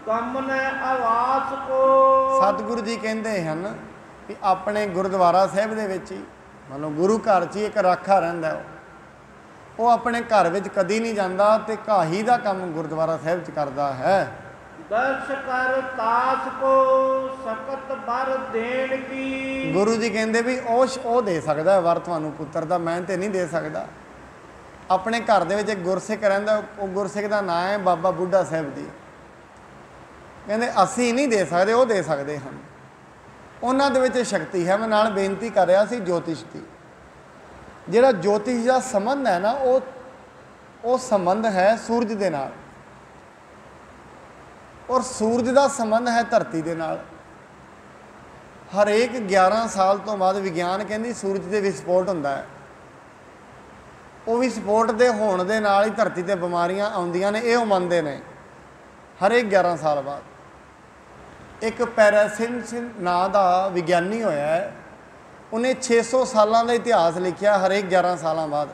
ਗਮਨ ਆਵਾਸ ਕੋ। ਸਤਿਗੁਰੂ ਜੀ ਕਹਿੰਦੇ ਹਨ ਕਿ ਆਪਣੇ ਗੁਰਦੁਆਰਾ ਸਾਹਿਬ ਦੇ ਵਿੱਚ ਹੀ, ਮਤਲਬ ਗੁਰੂ ਘਰ 'ਚ ਹੀ ਇੱਕ ਰਾਖਾ ਰਹਿੰਦਾ। ਉਹ ਆਪਣੇ ਘਰ ਵਿੱਚ ਕਦੀ ਨਹੀਂ ਜਾਂਦਾ ਤੇ ਘਾਹੀ ਦਾ ਕੰਮ ਗੁਰਦੁਆਰਾ ਸਾਹਿਬ 'ਚ ਕਰਦਾ ਹੈ। ਦਰਸ਼ ਕਰ ਤਾਸ ਕੋ ਸਕਤ ਬਰ ਦੇਣ ਕੀ। ਗੁਰੂ ਜੀ ਕਹਿੰਦੇ ਵੀ ਉਹ ਦੇ ਸਕਦਾ ਵਰ ਤੁਹਾਨੂੰ ਪੁੱਤਰ ਦਾ, ਮੈਂ ਤੇ ਨਹੀਂ ਦੇ ਸਕਦਾ। ਆਪਣੇ ਘਰ ਦੇ ਵਿੱਚ ਇੱਕ ਗੁਰਸਿੱਖ ਰਹਿੰਦਾ, ਉਹ ਗੁਰਸਿੱਖ ਦਾ ਨਾਂ ਹੈ ਬਾਬਾ ਬੁੱਢਾ ਸਾਹਿਬ ਜੀ। ਕਹਿੰਦੇ ਅਸੀਂ ਨਹੀਂ ਦੇ ਸਕਦੇ, ਉਹ ਦੇ ਸਕਦੇ ਹਨ। ਉਹਨਾਂ ਦੇ ਵਿੱਚ ਸ਼ਕਤੀ ਹੈ। ਮੈਂ ਨਾਲ ਬੇਨਤੀ ਕਰ ਰਿਹਾ ਸੀ ਜੋਤਿਸ਼ ਦੀ। ਜਿਹੜਾ ਜੋਤਿਸ਼ ਦਾ ਸੰਬੰਧ ਹੈ ਨਾ, ਉਹ ਸੰਬੰਧ ਹੈ ਸੂਰਜ ਦੇ ਨਾਲ, ਔਰ ਸੂਰਜ ਦਾ ਸੰਬੰਧ ਹੈ ਧਰਤੀ ਦੇ ਨਾਲ। ਹਰੇਕ 11 ਸਾਲ ਤੋਂ ਬਾਅਦ ਵਿਗਿਆਨ ਕਹਿੰਦੀ ਸੂਰਜ ਦੇ ਵਿਸਫੋਟ ਹੁੰਦਾ ਹੈ। ਉਹ ਵਿਸਫੋਟ ਦੇ ਹੋਣ ਦੇ ਨਾਲ ਹੀ ਧਰਤੀ 'ਤੇ ਬਿਮਾਰੀਆਂ ਆਉਂਦੀਆਂ ਨੇ, ਇਹ ਉਹ ਮੰਨਦੇ ਨੇ। ਹਰੇਕ 11 ਸਾਲ ਬਾਅਦ ਇੱਕ ਪੈਰਾਸਿਨ ਨਾਂ ਦਾ ਵਿਗਿਆਨੀ ਹੋਇਆ ਹੈ, ਉਹਨੇ 600 ਸਾਲਾਂ ਦਾ ਇਤਿਹਾਸ ਲਿਖਿਆ। ਹਰੇਕ 11 ਸਾਲਾਂ ਬਾਅਦ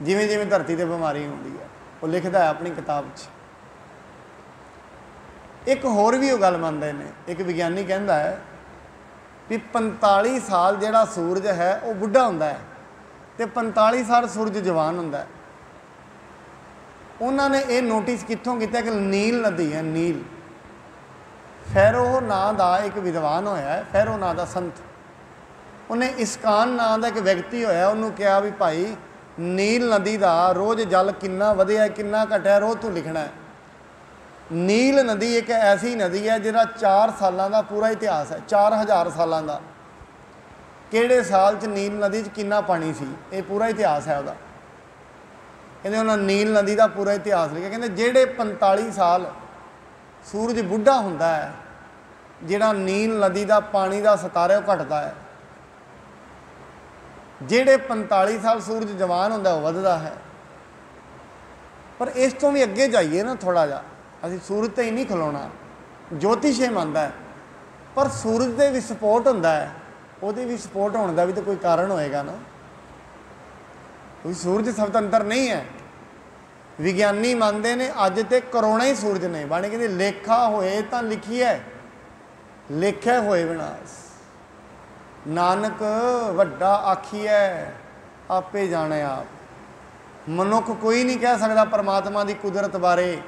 ਜਿਵੇਂ ਜਿਵੇਂ ਧਰਤੀ 'ਤੇ ਬਿਮਾਰੀ ਹੁੰਦੀ ਹੈ, ਉਹ ਲਿਖਦਾ ਹੈ ਆਪਣੀ ਕਿਤਾਬ 'ਚ। ਇੱਕ ਹੋਰ ਵੀ ਉਹ ਗੱਲ ਮੰਨਦੇ ਨੇ। ਇੱਕ ਵਿਗਿਆਨੀ ਕਹਿੰਦਾ ਹੈ ਵੀ 45 ਸਾਲ ਜਿਹੜਾ ਸੂਰਜ ਹੈ ਉਹ ਬੁੱਢਾ ਹੁੰਦਾ ਹੈ ਤੇ 45 ਸਾਲ ਸੂਰਜ ਜਵਾਨ ਹੁੰਦਾ ਹੈ। ਉਹਨਾਂ ਨੇ ਇਹ ਨੋਟਿਸ ਕਿੱਥੋਂ ਕੀਤਾ ਕਿ ਨੀਲ ਨਦੀ ਹੈ, ਨੀਲ। ਫੈਰੋ ਨਾਂ ਦਾ ਇੱਕ ਵਿਦਵਾਨ ਹੋਇਆ ਹੈ, ਫੈਰੋ ਨਾਂ ਦਾ ਸੰਤ। ਉਹਨੇ ਇਸਕਾਨ ਨਾਂ ਦਾ ਇੱਕ ਵਿਅਕਤੀ ਹੋਇਆ, ਉਹਨੂੰ ਕਿਹਾ ਵੀ ਭਾਈ ਨੀਲ ਨਦੀ ਦਾ ਰੋਜ਼ ਜਲ ਕਿੰਨਾ ਵਧਿਆ ਕਿੰਨਾ ਘਟਿਆ, ਰੋਜ਼ ਤੂੰ ਲਿਖਣਾ ਹੈ। ਨੀਲ ਨਦੀ ਇੱਕ ਐਸੀ ਨਦੀ ਹੈ ਜਿਹਦਾ 4 ਸਾਲਾਂ ਦਾ ਪੂਰਾ ਇਤਿਹਾਸ ਹੈ, 4000 ਸਾਲਾਂ ਦਾ। ਕਿਹੜੇ ਸਾਲ 'ਚ ਨੀਲ ਨਦੀ 'ਚ ਕਿੰਨਾ ਪਾਣੀ ਸੀ, ਇਹ ਪੂਰਾ ਇਤਿਹਾਸ ਹੈ ਉਹਦਾ। ਕਹਿੰਦੇ ਉਹਨਾਂ ਨੀਲ ਨਦੀ ਦਾ ਪੂਰਾ ਇਤਿਹਾਸ ਲਿਖਿਆ। ਕਹਿੰਦੇ ਜਿਹੜੇ 45 ਸਾਲ ਸੂਰਜ ਬੁੱਢਾ ਹੁੰਦਾ ਹੈ, ਜਿਹੜਾ ਨੀਲ ਨਦੀ ਦਾ ਪਾਣੀ ਦਾ ਸਤਾਰਾ ਉਹ ਘਟਦਾ ਹੈ। ਜਿਹੜੇ 45 ਸਾਲ ਸੂਰਜ ਜਵਾਨ ਹੁੰਦਾ ਉਹ ਵੱਧਦਾ ਹੈ। ਪਰ ਇਸ ਤੋਂ ਵੀ ਅੱਗੇ ਜਾਈਏ ਨਾ ਥੋੜ੍ਹਾ ਜਿਹਾ, ਅਸੀਂ ਸੂਰਜ ਤੇ ਹੀ ਨਹੀਂ ਖਲੋਣਾ। ਜੋਤਿਸ਼ ਇਹ ਮੰਨਦਾ ਹੈ, ਪਰ ਸੂਰਜ ਦੇ ਵਿਸਫੋਟ ਹੁੰਦਾ ਹੈ, ਉਹਦੇ ਵਿਸਫੋਟ ਹੋਣ ਦਾ ਵੀ ਤਾਂ ਕੋਈ ਕਾਰਨ ਹੋਏਗਾ ਨਾ। ਕੋਈ ਸੂਰਜ ਸੁਤੰਤਰ ਨਹੀਂ ਹੈ। ਵਿਗਿਆਨੀ ਮੰਨਦੇ ਨੇ ਅੱਜ ਤੇ ਕਰੋੜਾਂ ਹੀ ਸੂਰਜ ਨੇ। ਬਾਣੀ ਕਹਿੰਦੇ ਲੇਖਾ ਹੋਏ ਤਾਂ ਲਿਖੀਐ, ਲੇਖਿਆ ਹੋਏ ਵਿਨਾਸ਼। ਨਾਨਕ ਵੱਡਾ ਆਖੀਐ ਆਪੇ ਜਾਣੇ ਆਪ। ਮਨੁੱਖ ਕੋਈ ਨਹੀਂ ਕਹਿ ਸਕਦਾ ਪਰਮਾਤਮਾ ਦੀ ਕੁਦਰਤ ਬਾਰੇ।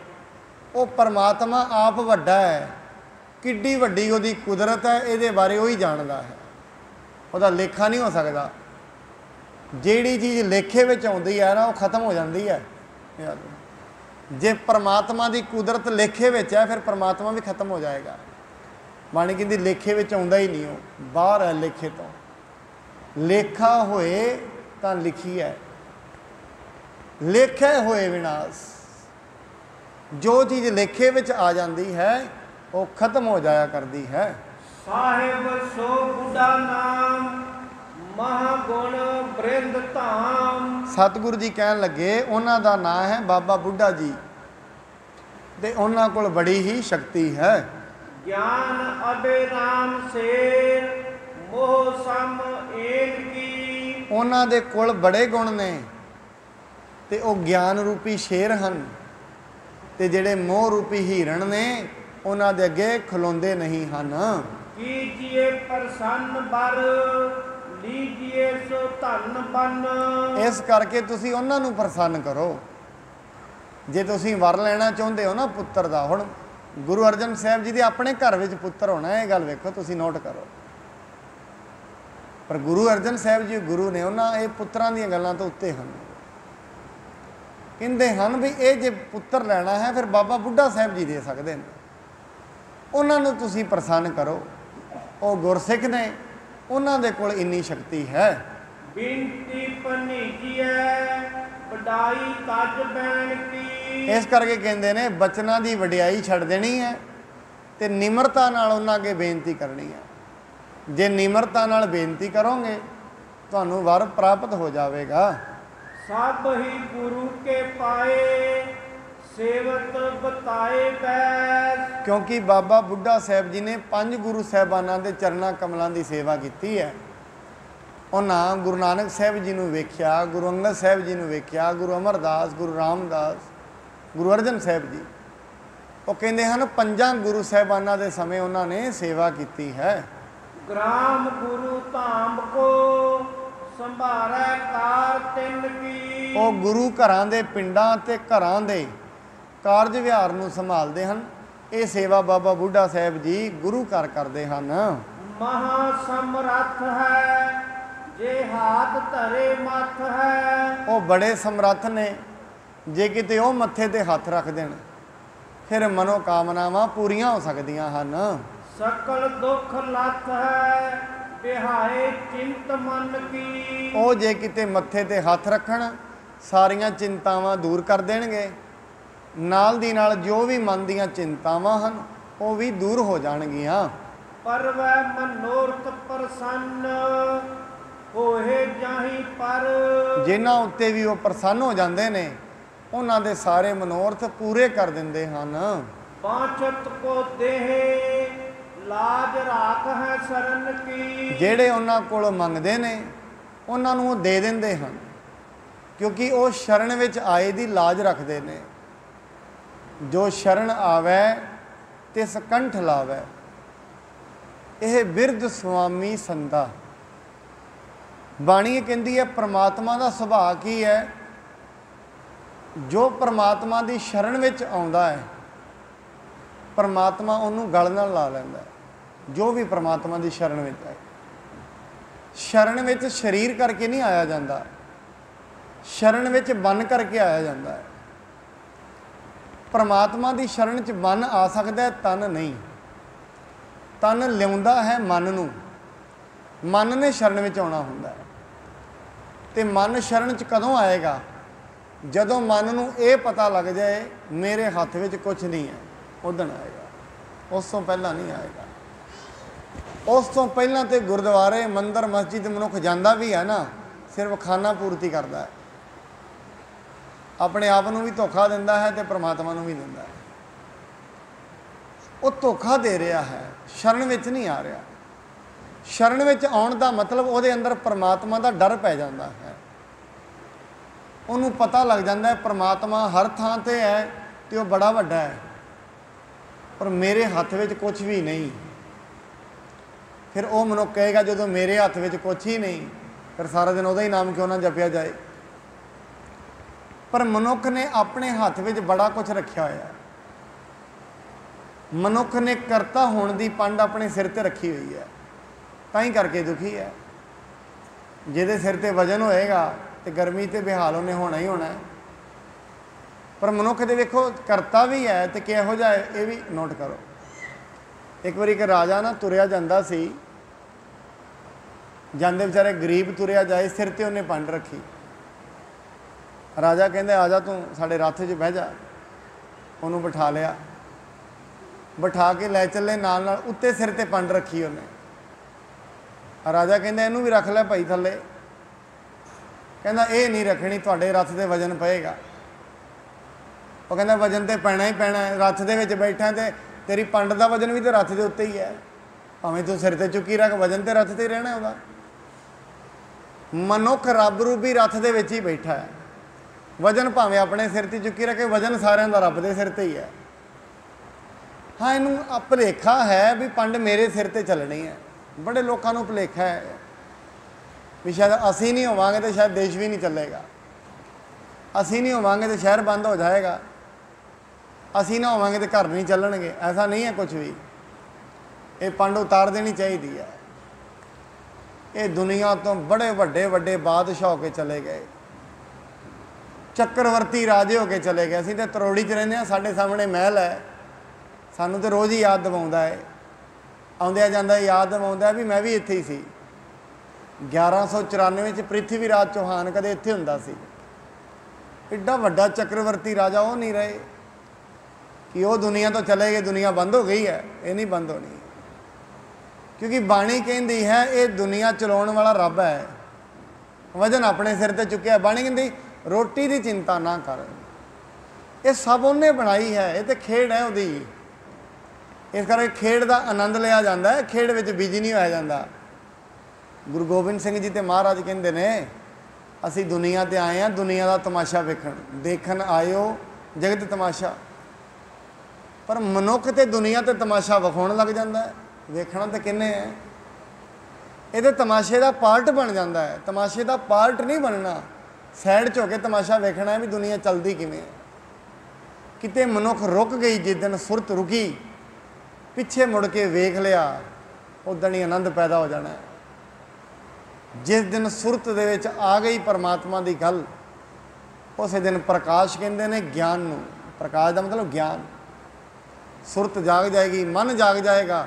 ਉਹ ਪਰਮਾਤਮਾ ਆਪ ਵੱਡਾ ਹੈ, ਕਿੱਡੀ ਵੱਡੀ ਉਹਦੀ ਕੁਦਰਤ ਹੈ, ਇਹਦੇ ਬਾਰੇ ਉਹ ਹੀ ਜਾਣਦਾ ਹੈ। ਉਹਦਾ ਲੇਖਾ ਨਹੀਂ ਹੋ ਸਕਦਾ। ਜਿਹੜੀ ਚੀਜ਼ ਲੇਖੇ ਵਿੱਚ ਆਉਂਦੀ ਹੈ ਨਾ, ਉਹ ਖਤਮ ਹੋ ਜਾਂਦੀ ਹੈ। ਜੇ ਪਰਮਾਤਮਾ ਦੀ ਕੁਦਰਤ ਲੇਖੇ ਵਿੱਚ ਹੈ, ਫਿਰ ਪਰਮਾਤਮਾ ਵੀ ਖਤਮ ਹੋ ਜਾਏਗਾ। ਬਾਣੀ ਕਹਿੰਦੀ ਲੇਖੇ ਵਿੱਚ ਆਉਂਦਾ ਹੀ ਨਹੀਂ, ਉਹ ਬਾਹਰ ਹੈ ਲੇਖੇ ਤੋਂ। ਲੇਖਾ ਹੋਏ ਤਾਂ ਲਿਖੀ ਹੈ, ਲੇਖੇ ਹੋਏ ਵਿਨਾਸ਼। ਜੋ ਚੀਜ਼ ਲੇਖੇ ਵਿੱਚ ਆ ਜਾਂਦੀ ਹੈ ਉਹ ਖਤਮ ਹੋ ਜਾਇਆ ਕਰਦੀ ਹੈ। ਸਾਹਿਬ ਸੋ ਬੁੱਢਾ ਨਾਮ ਮਹਾਗੁਣ ਬ੍ਰਿੰਦ ਧਾਮ। ਸਤਿਗੁਰੂ ਜੀ ਕਹਿਣ ਲੱਗੇ ਉਹਨਾਂ ਦਾ ਨਾਂ ਹੈ ਬਾਬਾ ਬੁੱਢਾ ਜੀ, ਤੇ ਉਹਨਾਂ ਕੋਲ ਬੜੀ ਹੀ ਸ਼ਕਤੀ ਹੈ। ਗਿਆਨ ਅਬੇਰਾਮ ਸੇਰ ਮੋਹ ਸਮ ਏਕ ਕੀ। ਉਹਨਾਂ ਦੇ ਕੋਲ ਬੜੇ ਗੁਣ ਨੇ ਤੇ ਉਹ ਗਿਆਨ ਰੂਪੀ ਸ਼ੇਰ ਹਨ, ਤੇ ਜਿਹੜੇ ਮੋਹ ਰੂਪੀ ਹੀਰਨ ਨੇ ਉਹਨਾਂ ਦੇ ਅੱਗੇ ਖਲੋਂਦੇ ਨਹੀਂ ਹਨ। ਕੀਜੀਏ ਪ੍ਰਸੰਨ ਬਰ ਲੀਜੀਏ ਸੋ ਧਨ ਬਨ। ਇਸ ਕਰਕੇ ਤੁਸੀਂ ਉਹਨਾਂ ਨੂੰ ਪ੍ਰਸੰਨ ਕਰੋ। ਜੇ ਤੁਸੀਂ ਵਰ ਲੈਣਾ ਚਾਹੁੰਦੇ ਹੋ ਨਾ ਪੁੱਤਰ ਦਾ, ਹੁਣ ਗੁਰੂ ਅਰਜਨ ਸਾਹਿਬ ਜੀ ਦੇ ਆਪਣੇ ਘਰ ਵਿੱਚ ਪੁੱਤਰ ਹੋਣਾ, ਇਹ ਗੱਲ ਵੇਖੋ ਤੁਸੀਂ ਨੋਟ ਕਰੋ। ਪਰ ਗੁਰੂ ਅਰਜਨ ਸਾਹਿਬ ਜੀ ਗੁਰੂ ਨੇ, ਉਹਨਾਂ ਇਹ ਪੁੱਤਰਾਂ ਦੀਆਂ ਗੱਲਾਂ ਤੋਂ ਉੱਤੇ ਹਨ। ਕਹਿੰਦੇ ਹਨ ਵੀ ਇਹ ਜੇ ਪੁੱਤਰ ਲੈਣਾ ਹੈ ਫਿਰ ਬਾਬਾ ਬੁੱਢਾ ਸਾਹਿਬ ਜੀ ਦੇ ਸਕਦੇ ਨੇ, ਉਹਨਾਂ ਨੂੰ ਤੁਸੀਂ ਪ੍ਰਸੰਨ ਕਰੋ। ਉਹ ਗੁਰਸਿੱਖ ਨੇ, ਉਹਨਾਂ ਦੇ ਕੋਲ ਇੰਨੀ ਸ਼ਕਤੀ ਹੈ। ਬੇਨਤੀ ਭਨੀਜੀਐ ਵਡਾਈ ਤਜ ਬੈਣ ਕੀ। ਇਸ ਕਰਕੇ ਕਹਿੰਦੇ ਨੇ ਬਚਨਾਂ ਦੀ ਵਡਿਆਈ ਛੱਡ ਦੇਣੀ ਹੈ ਤੇ ਨਿਮਰਤਾ ਨਾਲ ਉਹਨਾਂ ਅੱਗੇ ਬੇਨਤੀ ਕਰਨੀ ਹੈ। जे निमरता नाल बेनती करोगे तुहानू वर प्राप्त हो जाएगा। सब ही गुरु के पाए सेवत बताए बैस। क्योंकि बाबा बुढ़ा साहब जी ने 5 गुरु साहबाना के चरणा कमलों की सेवा की है। उन्होंने गुरु नानक साहब जी को वेख्या, गुरु अंगद साहब जी को वेख्या, गुरु अमरदास, गुरु रामदास, गुरु अर्जन साहब जी। वो कहते हैं 5 गुरु साहबाना के समय उन्होंने सेवा की है। ग्राम गुरु धाम को संभारे कार तिन की। वो गुरु घरां दे पिंडां ते घरां दे कारज विहार नूं संभालते हैं। ये सेवा बाबा बुढ़ा साहब जी गुरु घर करते हैं। महासमर्थ है जे हाथ धरे मथ है। वो बड़े समर्थ ने, जे किते वो मत्थे ते हथ रख देन फिर मनोकामनावां पूरियां हो सकदियां हन। सकल दुख लथ है बिहाए चिंत मन की। वो जे किते मत्थे ते हथ रखण सारियां चिंतावां दूर कर देणगे, नाल दी नाल जो भी मन दीयां चिंतावां हन वो भी दूर हो जाणगियां। पर वह मनोरथ प्रसन्न होए जाही पर। जिन्हां उत्ते भी वो प्रसन्न हो जाते ने उन्हां दे सारे मनोरथ पूरे कर दिंदे हन। बांछत को देहे लाज राख है शरण की। जेड़े उन्हां कोल मंगदे ने उन्हां नूं दे दिंदे हन, क्योंकि वो शरण विच आए दी लाज रखते ने। जो शरण आवे तिस कंठ लावे, यह बिरध स्वामी संदा। बाणी कहती है परमात्मा का सुभाव की है, जो परमात्मा की शरण विच आउंदा है परमात्मा उन्होंने गल नाल ला लैंदा है। जो भी परमात्मा की शरण विच आए, शरण विच शरीर करके नहीं आया जाता, शरण विच बन करके आया जाता है। परमात्मा की शरण च मन आ सकता है, तन नहीं। तन लियाउंदा है मन नूं, मन ने शरण में आना हुंदा है। ते मन शरण च कदों आएगा? जदों मन नूं ये पता लग जाए मेरे हथ विच कुछ नहीं है, उदण आएगा, उस तो पहला नहीं आएगा। उस तो पहला तो गुरुद्वारे मंदिर मस्जिद मनुख जाता भी है ना, सिर्फ खाना पूर्ति करता है, अपने आप को भी धोखा दिंदा है तो परमात्मा को भी दिंदा है। वो धोखा दे रहा है, शरण विच नहीं आ रहा। शरण विच आउण दा मतलब उहदे अंदर परमात्मा का डर पै जाता है। उन्होंने पता लग जाता है परमात्मा हर थां ते है तो वह बड़ा वड्डा है, पर मेरे हथ विच कुछ भी नहीं। फिर वो मनुख कहेगा जो मेरे हथ विच कुछ ही नहीं, फिर सारा दिन उहदा ही नाम क्यों ना जपिया जाए। पर मनुख ने अपने हाथ में बड़ा कुछ रखा होया। मनुख ने करता होने की पंड अपने सिर ते रखी हुई है, ताई करके दुखी है। जिहदे सिर ते वजन होएगा तो गर्मी ते बेहाल उन्हें होना ही होना है। पर मनुख दे वेखो करता भी है तो किहो जिहा है, ये भी नोट करो। एक बार एक राजा ना तुरया जांदा सी, जांदे बेचारे गरीब तुरया जाए, सिर ते उन्हें पंड रखी। राजा कहते आ जा तू साढ़े रथ च बह जा। उन्होंने बिठा लिया, बिठा के लै चले नाल नाल, उत्ते सिर ते पंड रखी उन्हें। राजा कहते इनू भी रख लै भाई थले। कहता ये नहीं रखनी, तुहाडे रथ दे वजन पएगा। वो कहता वजन तो पैना ही पैना है, रथ दे विच बैठा तो तेरी पंड का वजन भी तो रथ के उत्ते ही है, भावें तू सिर ते चुकी रख, वजन तो रथ ते ही रहना ਉਹਦਾ। मनुख रब रूपी रथ दे विच ही बैठा है, वजन भावें अपने सिर ते चुकी रखे, वजन सारिਆਂ ਦਾ रब के सिर ते ही है। हाँ इनू भुलेखा है भी पंड मेरे सिर ते चलनी है। बड़े लोगों को भुलेखा है भी शायद असी नहीं होवांगे तो शायद देश भी नहीं चलेगा, असी नहीं होवांगे तो शहर बंद हो जाएगा, असी ना होवांगे तो घर नहीं चलणगे। ऐसा नहीं है कुछ भी, ये पंड उतार देनी चाहिए है। ये दुनिया तो बड़े वड्डे वड्डे बादशाह होके चले गए, चक्रवर्ती राजे होके चले गए। असीं तो तरोड़ी च रहिंदे हां, साडे सामने महल है, सानू तो रोज़ ही याद दिवाउंदा है, आउंदिया जांदा याद दिवाउंदा भी मैं भी इत्थे ही सी। 1194 च पृथ्वी राज चौहान कदे इत्थे हुंदा सी। एड्डा वड्डा चक्रवर्ती राजा वो नहीं रहे कि वो दुनिया तो चले गए, दुनिया बंद हो गई है। ये नहीं बंद होनी। क्योंकि बाणी कहती है ये दुनिया चलाने वाला रब है, वजन अपने सिर ते चुक्या। बाणी कहती रोटी की चिंता ना कर, ये सब उन्हें बनाई है, ये तो खेड है उहदी। इस करके खेड का आनंद लिया जाता है, खेड विच बिजी नहीं होया जाता। गुरु गोबिंद सिंह जी ते महाराज कहते ने असी दुनिया ते आए हैं दुनिया का तमाशा वेखण, देखण आयो जगत तमाशा। पर मनुख ते दुनिया ते तमाशा विखाउण लग जाता है, वेखना तो किन्ने है, ये तमाशे का पार्ट बन जाता है। तमाशे का पार्ट नहीं बनना, सैड च होके तमाशा वेखना है भी दुनिया चलती किवें है। किते मनुख रुक गई, जिस दिन सुरत रुकी पिछे मुड़ के वेख लिया उदण ही आनंद पैदा हो जाना है। जिस दिन सुरत दे विच आ गई परमात्मा की गल, उस दिन प्रकाश कहते हैं ज्ञान नूं। प्रकाश का मतलब ज्ञान। सुरत जाग जाएगी, मन जाग जाएगा,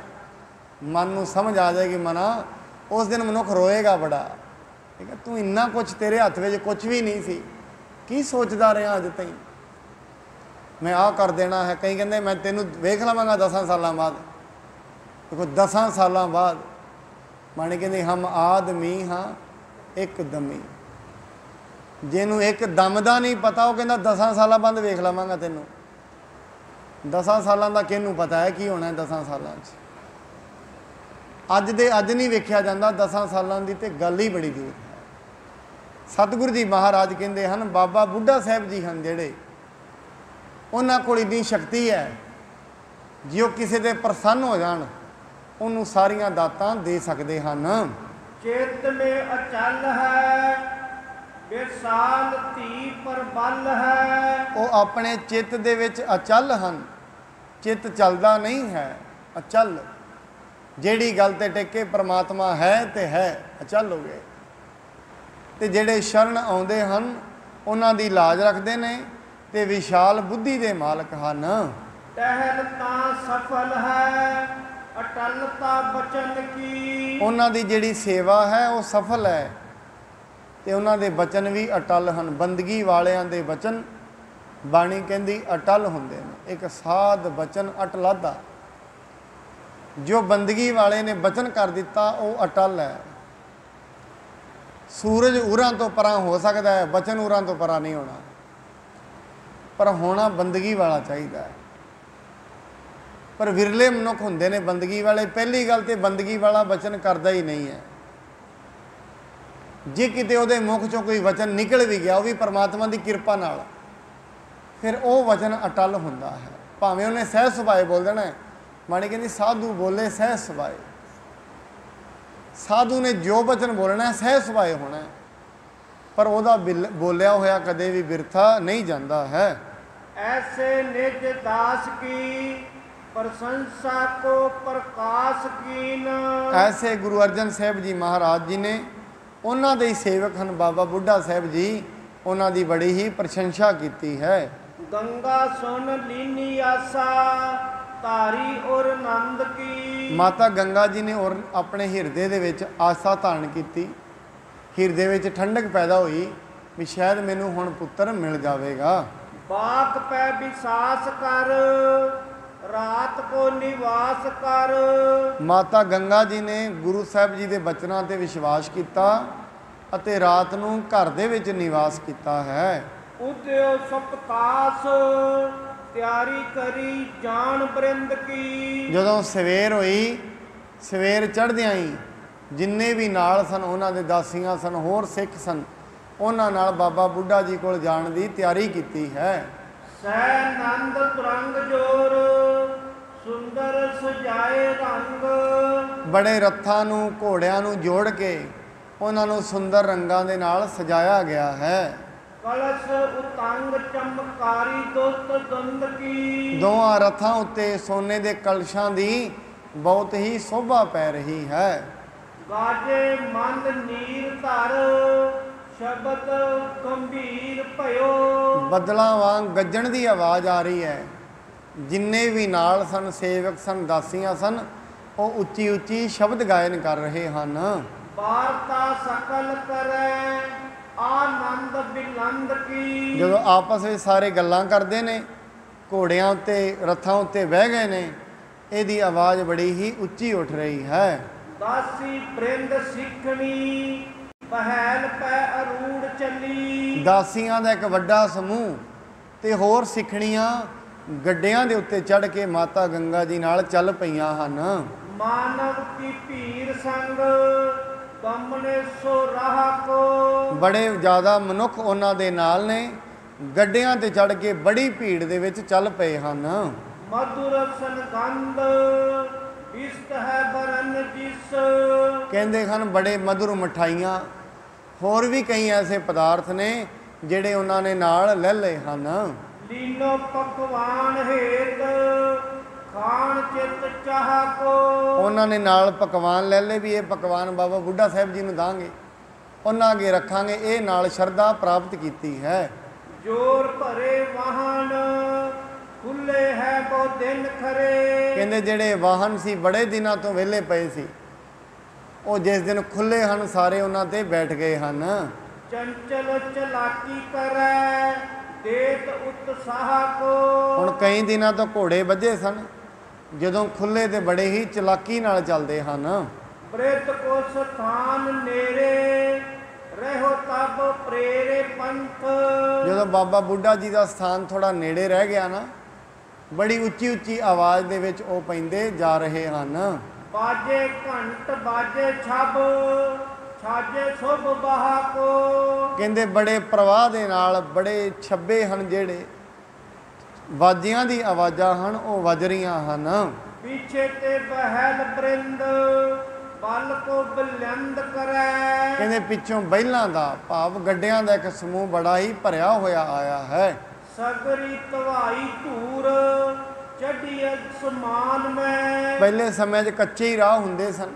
मन नूं समझ आ जाएगी मना, उस दिन मनुख रोएगा बड़ा। ठीक है, तू इन्ना कुछ तेरे हत्थ में कुछ भी नहीं सी, की सोचता रहा अज तई मैं आ कर देना है। कई कहते मैं तेनू वेख लवांगा 10 साल बाद। देखो 10 साल बाद माने कहते हम आदमी हाँ एक दमी। जिन्हों एक दम का नहीं पता वो कहता 10 साल बाद वेख लवांगा तेनू। 10 सालों का किनू पता है की होना है 10 सालों अज दे अज नहीं वेख्या जाता, 10 सालों की तो गल ही बड़ी दूर है। सतगुरु जी महाराज कहते हैं बाबा बुढ़ा साहब जी हैं जेड़े, उन्होंने कोल इन्नी शक्ति है जो किसी दे प्रसन्न हो जान उन्होंने सारिया दातां दे सकते हैं। चित में अचल है बेसाल धी पर बल है। वो अपने चित्त दे विच अचल हैं, चित्त चलता नहीं है, अचल। जेड़ी गल ते टिके परमात्मा है ते है, अचल हो गए। ते जेड़े शरण आउंदे हैं उन्हां दी लाज रखते हैं ते विशाल बुद्धि दे मालक हन। टहलता सफल है अटलता बचन की। उन्हां दी जेड़ी सेवा है वो सफल है ते उन्हां दे बचन भी अटल हैं। बंदगी वालियां दे बचन बाणी कहंदी अटल हुंदे ने। एक साध बचन अटलादा, जो बंदगी वाले ने बचन कर दिता वो अटल है। सूरज उरां तो परां हो सकता है, बचन उरां तो परां नहीं होना, पर होना बंदगी वाला चाहिए। पर विरले मनुख हुंदे ने बंदगी वाले। पहली गल तो बंदगी वाला बचन करता ही नहीं है। जे किते उहदे मुख चों कोई वचन निकल भी गया वो भी परमात्मा की किरपा नाल, फिर वो वचन अटल हुंदा है। भावें उन्हें सहज सुभाए बोल देना है। माणी कहती साधु बोले सहज सुभाए। साधु ने जो वचन बोलना है सहज सुभाए होना है, पर वह बोलिया होया कदे भी बिरथा नहीं जाता है। ऐसे निज दास की प्रशंसा को प्रकाश कीन। ऐसे गुरु अर्जन साहब जी महाराज जी ने उन्होंने दे सेवक हैं बाबा बुढ़ा साहब जी, उन्हों की बड़ी ही प्रशंसा की है। गंगा सुन लीनी आसा तारी और नंद की। माता गंगा जी ने और अपने हिरदे दे विच आसा धारण की। हिरदे विच ठंडक पैदा हुई भी शायद मैनू हुण पुत्र मिल जाएगा। बाग पै विसास कर रात को निवास कर। माता गंगा जी ने गुरु साहब जी के बचनों पर विश्वास किया अते रात नूं घर दे विच निवास किया है। उद्यो सपतास तैयारी करी जान बरिंद की। जदों सवेर हुई, सवेर चढ़दियां ही जिन्ने भी नाल सन उन्हां दे दासियां सन होर सिख सन, उन्हां नाल बाबा बुढ़ा जी कोल जाण दी तैयारी की है। सै नंद तुरंग जोर सुंदर सजाए रंग। बड़े रथां नूं घोड़ियां नूं जोड़ के उन्हां नूं सुंदर रंगां दे नाल सजाया गया है। कलश उतंग चमकारी दुष्ट दंद की। दोवां रथां उत्ते सोने दे कलशां दी बहुत ही शोभा पै रही है। गाजे मंद नीर धर शब्द गंभीर भयो। बदलां वांग गज्जण दी आवाज़ आ रही है। जिन्ने भी नाल सन सेवक सन दासियां सन वो उच्ची उच्ची शब्द गायन कर रहे हैं। वार्ता सकल करे आनंद बिलंद की। जो आपस में सारे गल्लां करते हैं, घोड़ियां उत्ते रथां उत्ते बह गए ने, इहदी आवाज़ बड़ी ही उच्ची उठ रही है। ਦਾਸੀ ਬ੍ਰਿੰਦ ਸਿੱਖਣੀ ਪਹਿਲ ਪੈ ਅਰੂੜ ਚੱਲੀ। ਦਾਸੀਆਂ ਦਾ ਇੱਕ ਵੱਡਾ ਸਮੂਹ ਤੇ ਹੋਰ ਸਿੱਖਣੀਆਂ ਗੱਡਿਆਂ ਦੇ ਉੱਤੇ ਚੜ੍ਹ ਕੇ ਮਾਤਾ ਗੰਗਾ ਜੀ ਨਾਲ ਚੱਲ ਪਈਆਂ ਹਨ। ਮਾਨਵ ਕੀ ਭੀੜ ਸੰਗ ਕੰਮਣੇ ਸੋ ਰਾਹ ਕੋ। ਬੜੇ ਜ਼ਿਆਦਾ ਮਨੁੱਖ ਉਹਨਾਂ ਦੇ ਨਾਲ ਨੇ, ਗੱਡਿਆਂ ਤੇ ਚੜ੍ਹ ਕੇ ਬੜੀ ਭੀੜ ਦੇ ਵਿੱਚ ਚੱਲ ਪਏ ਹਨ। ਮਧੁਰ ਸੰਗੰਧ ਇਸ਼ਟ ਹੈ ਬਰਨ ਜਿਸ। ਕਹਿੰਦੇ ਹਨ ਬੜੇ ਮਧੁਰ ਮਠਾਈਆਂ, ਹੋਰ ਵੀ ਕਈ ਐਸੇ ਪਦਾਰਥ ਨੇ ਜਿਹੜੇ ਉਹਨਾਂ ਨੇ ਨਾਲ ਲੈ ਲਏ ਹਨ। ਲੀਨੋ ਪਕਵਾਨ ਹੇਤ ਖਾਣ ਚਿਤ ਚਾਹ ਕੋ। ਉਹਨਾਂ ਨੇ ਨਾਲ ਪਕਵਾਨ ਲੈ ਲਏ ਵੀ ਇਹ ਪਕਵਾਨ ਬਾਬਾ ਬੁੱਢਾ ਸਾਹਿਬ ਜੀ ਨੂੰ ਦਾਂਗੇ, ਉਹਨਾਂ ਅੱਗੇ ਰੱਖਾਂਗੇ, ਇਹ ਨਾਲ ਸ਼ਰਧਾ ਪ੍ਰਾਪਤ ਕੀਤੀ ਹੈ। ਜੋਰ ਭਰੇ ਵਾਹਨ ਖੁੱਲੇ ਹੈ ਬੋ ਦਿਨ ਖਰੇ। ਕਹਿੰਦੇ ਜਿਹੜੇ ਵਾਹਨ ਸੀ ਬੜੇ ਦਿਨਾਂ ਤੋਂ ਵਿਹਲੇ ਪਏ ਸੀ, ਉਹ ਜਿਸ ਦਿਨ ਖੁੱਲੇ ਹਨ ਸਾਰੇ ਉਹਨਾਂ ਤੇ ਬੈਠ ਗਏ ਹਨ। ਚੰਚਲ ਚਲਾਕੀ ਕਰੈ ਦੇਤ ਉਤਸਾਹ ਕੋ। ਹੁਣ ਕਈ ਦਿਨਾਂ ਤੋਂ ਘੋੜੇ ਵੱਜੇ ਸਨ, ਜਦੋਂ ਖੁੱਲੇ ਤੇ ਬੜੇ ਹੀ ਚਲਾਕੀ ਨਾਲ ਚੱਲਦੇ ਹਨ। ਬ੍ਰਿਤ ਕੋ ਸਥਾਨ ਨੇਰੇ ਰਹਿਓ ਤਬ ਪ੍ਰੇਰੇ ਪੰਥ। ਜਦੋਂ ਬਾਬਾ ਬੁੱਢਾ ਜੀ ਦਾ ਸਥਾਨ ਥੋੜਾ ਨੇੜੇ ਰਹਿ ਗਿਆ ਨਾ, ਬੜੀ ਉੱਚੀ ਉੱਚੀ ਆਵਾਜ਼ ਦੇ ਵਿੱਚ ਉਹ ਪੈਂਦੇ ਜਾ ਰਹੇ ਹਨ। ਬਾਜੇ ਘੰਟ ਬਾਜੇ ਛਬ ਛਾਜੇ ਸ਼ੁਭ ਬਹਾ ਕੋ। ਕਹਿੰਦੇ ਬੜੇ ਪ੍ਰਵਾਹ ਦੇ ਨਾਲ ਬੜੇ ਛੱਬੇ ਹਨ, ਜਿਹੜੇ ਵਾਜਿਆਂ ਦੀ ਆਵਾਜ਼ਾਂ ਹਨ ਉਹ ਵੱਜ ਰਹੀਆਂ ਹਨ। ਪਿੱਛੇ ਤੇ ਬਹਿਲ ਬ੍ਰਿੰਦ ਬਲ ਕੋ ਬਲੰਦ ਕਰੈ। ਕਹਿੰਦੇ ਪਿੱਛੋਂ ਬਹਿਲਾਂ ਦਾ ਭਾਵ ਗੱਡਿਆਂ ਦਾ ਇੱਕ ਸਮੂਹ ਬੜਾ ਹੀ ਭਰਿਆ ਹੋਇਆ ਆਇਆ ਹੈ। ਸਗਰੀ ਧਵਾਈ ਧੂਰ ਚੜੀ ਅਸਮਾਨ ਮੈਂ। ਪਹਿਲੇ ਸਮੇਂ 'ਚ ਕੱਚੇ ਹੀ ਰਾਹ ਹੁੰਦੇ ਸਨ,